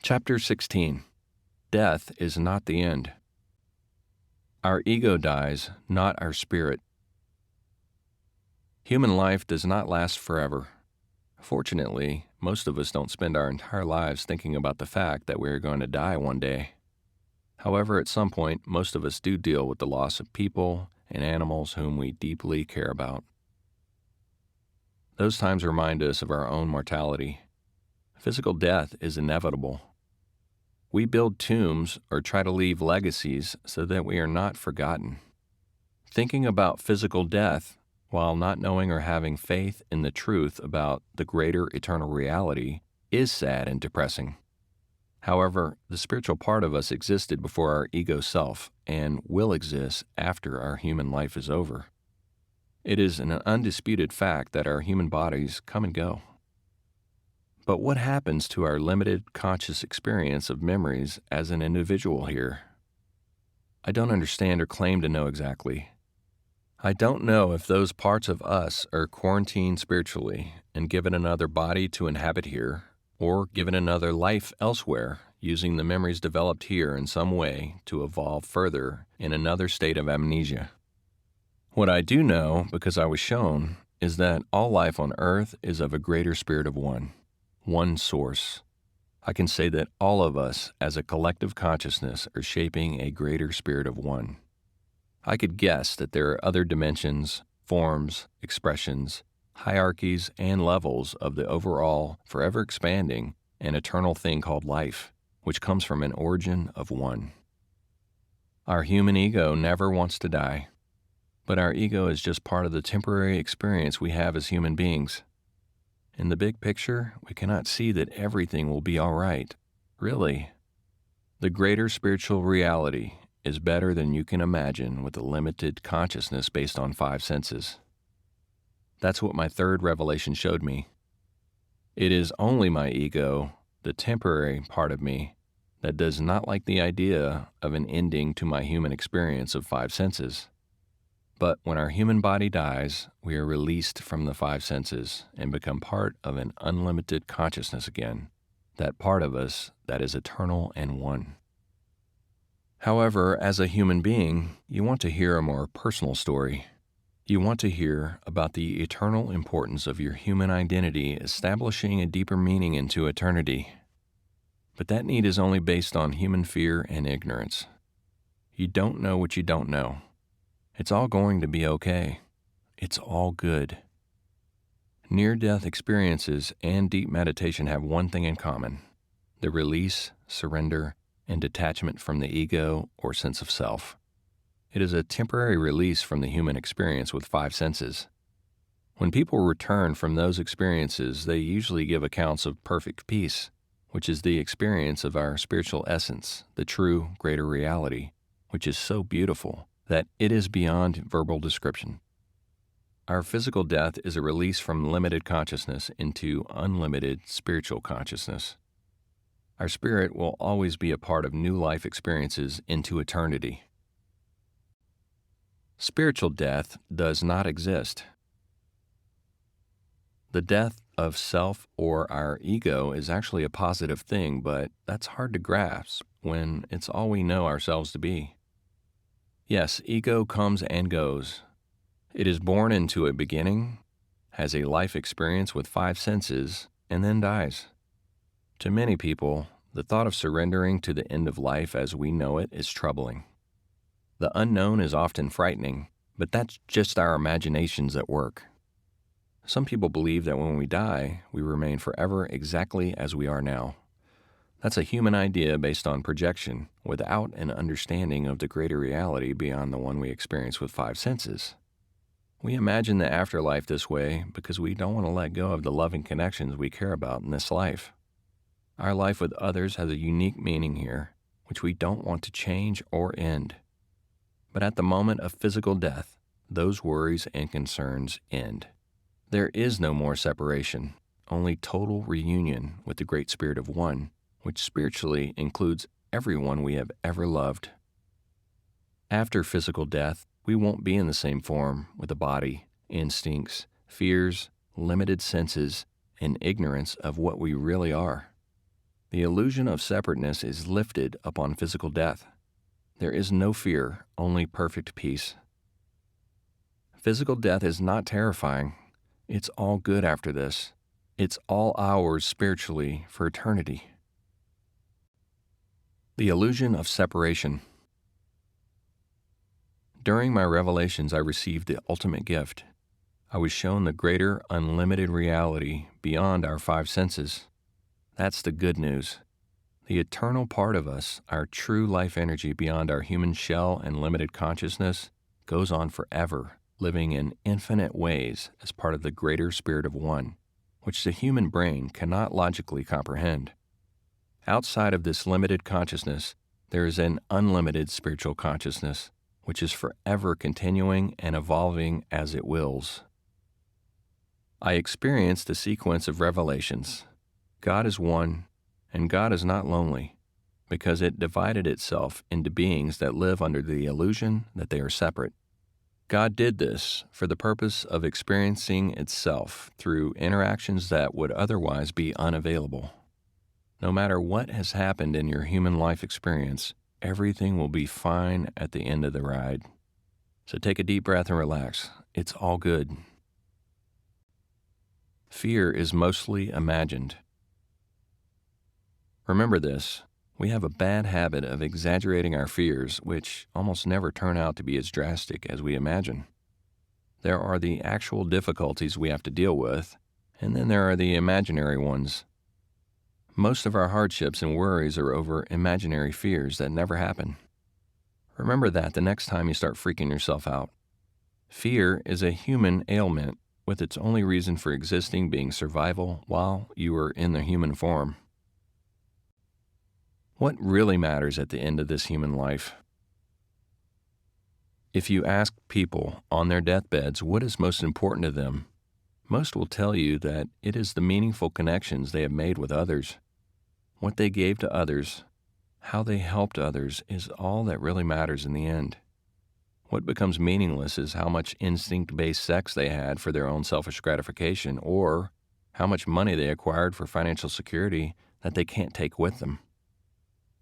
Chapter 16. Death is not the end. Our ego dies, not our spirit. Human life does not last forever. Fortunately, most of us don't spend our entire lives thinking about the fact that we are going to die one day. However, at some point, most of us do deal with the loss of people and animals whom we deeply care about. Those times remind us of our own mortality. Physical death is inevitable. We build tombs or try to leave legacies so that we are not forgotten. Thinking about physical death while not knowing or having faith in the truth about the greater eternal reality is sad and depressing. However, the spiritual part of us existed before our ego self and will exist after our human life is over. It is an undisputed fact that our human bodies come and go. But what happens to our limited conscious experience of memories as an individual here? I don't understand or claim to know exactly. I don't know if those parts of us are quarantined spiritually and given another body to inhabit here, or given another life elsewhere, using the memories developed here in some way to evolve further in another state of amnesia. What I do know, because I was shown, is that all life on earth is of a greater spirit of one source. I can say that all of us as a collective consciousness are shaping a greater spirit of one. I could guess that there are other dimensions, forms, expressions, hierarchies, and levels of the overall, forever expanding, and eternal thing called life, which comes from an origin of one. Our human ego never wants to die, but our ego is just part of the temporary experience we have as human beings. In the big picture, we cannot see that everything will be all right. Really. The greater spiritual reality is better than you can imagine with a limited consciousness based on 5 senses. That's what my third revelation showed me. It is only my ego, the temporary part of me, that does not like the idea of an ending to my human experience of 5 senses. But when our human body dies, we are released from the 5 senses and become part of an unlimited consciousness again, that part of us that is eternal and one. However, as a human being, you want to hear a more personal story. You want to hear about the eternal importance of your human identity establishing a deeper meaning into eternity. But that need is only based on human fear and ignorance. You don't know what you don't know. It's all going to be okay. It's all good. Near-death experiences and deep meditation have one thing in common: the release, surrender, and detachment from the ego or sense of self. It is a temporary release from the human experience with 5 senses. When people return from those experiences, they usually give accounts of perfect peace, which is the experience of our spiritual essence, the true greater reality, which is so beautiful that it is beyond verbal description. Our physical death is a release from limited consciousness into unlimited spiritual consciousness. Our spirit will always be a part of new life experiences into eternity. Spiritual death does not exist. The death of self or our ego is actually a positive thing, but that's hard to grasp when it's all we know ourselves to be. Yes, ego comes and goes. It is born into a beginning, has a life experience with 5 senses, and then dies. To many people, the thought of surrendering to the end of life as we know it is troubling. The unknown is often frightening, but that's just our imaginations at work. Some people believe that when we die, we remain forever exactly as we are now. That's a human idea based on projection, without an understanding of the greater reality beyond the one we experience with 5 senses. We imagine the afterlife this way because we don't want to let go of the loving connections we care about in this life. Our life with others has a unique meaning here, which we don't want to change or end. But at the moment of physical death, those worries and concerns end. There is no more separation, only total reunion with the great spirit of one, which spiritually includes everyone we have ever loved. After physical death, we won't be in the same form with a body, instincts, fears, limited senses, and ignorance of what we really are. The illusion of separateness is lifted upon physical death. There is no fear, only perfect peace. Physical death is not terrifying. It's all good after this. It's all ours spiritually for eternity. The illusion of separation. During my revelations, I received the ultimate gift. I was shown the greater, unlimited reality beyond our five senses. That's the good news. The eternal part of us, our true life energy beyond our human shell and limited consciousness, goes on forever, living in infinite ways as part of the greater spirit of one, which the human brain cannot logically comprehend. Outside of this limited consciousness, there is an unlimited spiritual consciousness, which is forever continuing and evolving as it wills. I experienced the sequence of revelations. God is one, and God is not lonely, because it divided itself into beings that live under the illusion that they are separate. God did this for the purpose of experiencing itself through interactions that would otherwise be unavailable. No matter what has happened in your human life experience, everything will be fine at the end of the ride. So take a deep breath and relax. It's all good. Fear is mostly imagined. Remember this, we have a bad habit of exaggerating our fears, which almost never turn out to be as drastic as we imagine. There are the actual difficulties we have to deal with, and then there are the imaginary ones. Most of our hardships and worries are over imaginary fears that never happen. Remember that the next time you start freaking yourself out. Fear is a human ailment, with its only reason for existing being survival while you are in the human form. What really matters at the end of this human life? If you ask people on their deathbeds what is most important to them, most will tell you that it is the meaningful connections they have made with others. What they gave to others, how they helped others is all that really matters in the end. What becomes meaningless is how much instinct-based sex they had for their own selfish gratification, or how much money they acquired for financial security that they can't take with them.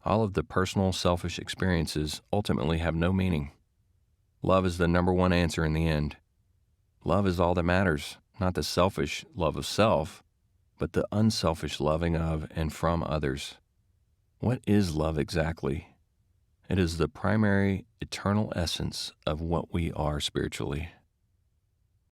All of the personal, selfish experiences ultimately have no meaning. Love is the number one answer in the end. Love is all that matters, not the selfish love of self, but the unselfish loving of and from others. What is love exactly? It is the primary, eternal essence of what we are spiritually.